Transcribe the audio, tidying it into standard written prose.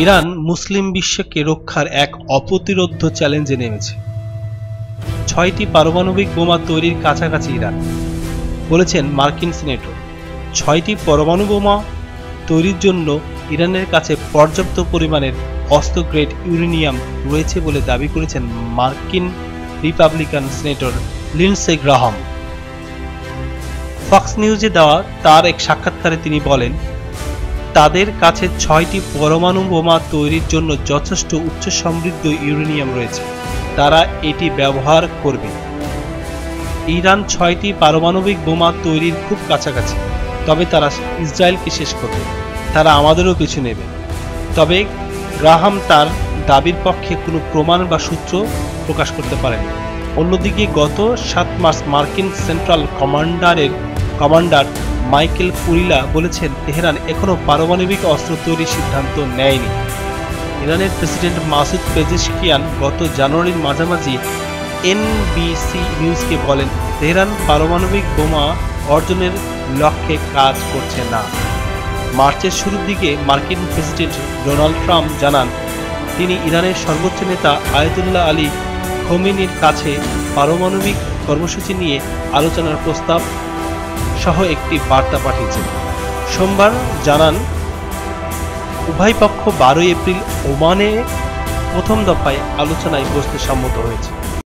Iran মুসলিম বিশ্বকে রক্ষার এক অপ্রতিরোধ্য চ্যালেঞ্জে নেমেছে। 6টি পারমাণবিক বোমা তৈরির কাছাকাছি ইরান, বলেছেন মার্কিন সিনেটর। 6টি পরমাণু বোমা তৈরির জন্য ইরানের কাছে পর্যাপ্ত পরিমাণের অস্ত্র গ্রেড ইউরেনিয়াম রয়েছে বলে দাবি করেছেন মার্কিন Republican senator Lindsey Graham. Fox নিউজে দেওয়া তার এক সাক্ষাৎকারে তিনি বলেন, তাদের কাছে 6টি পরমাণু বোমা তৈরির জন্য যথেষ্ট উচ্চ সমৃদ্ধ ইউরেনিয়াম রয়েছে, তারা এটি ব্যবহার করবে। ইরান 6টি পারমাণবিক বোমা তৈরির খুব কাছাকাছি, তবে তারা ইসরায়েলকে শেষ করবে, তারা আমাদেরও পিছু নেবে। তবে গ্রাহাম তার দাবির পক্ষে কোনো প্রমাণ বা সূত্র প্রকাশ করতে পারেনি। অন্যদিকে গত 7 মার্চ মার্কিন সেন্ট্রাল কমান্ডার মাইকেল কুরিলা বলেছেন, তেহরান এখনও পারমাণবিক অস্ত্র তৈরির সিদ্ধান্ত নেয়নি। ইরানের প্রেসিডেন্ট মাসুদ পেজেশকিয়ান গত জানুয়ারির মাঝামাঝি এনবিসি নিউজকে বলেন, তেহরান পারমাণবিক বোমা অর্জনের লক্ষ্যে কাজ করছে না। মার্চের শুরুর দিকে মার্কিন প্রেসিডেন্ট ডোনাল্ড ট্রাম্প জানান, তিনি ইরানের সর্বোচ্চ নেতা আয়াতুল্লাহ আলী খোমেনির কাছে পারমাণবিক কর্মসূচি নিয়ে আলোচনার প্রস্তাব সহ একটি বার্তা পাঠিয়েছেন। সোমবার জানান, উভয় পক্ষ 12 এপ্রিল ওমানে প্রথম দফায় আলোচনায় বসতে সম্মত হয়েছে।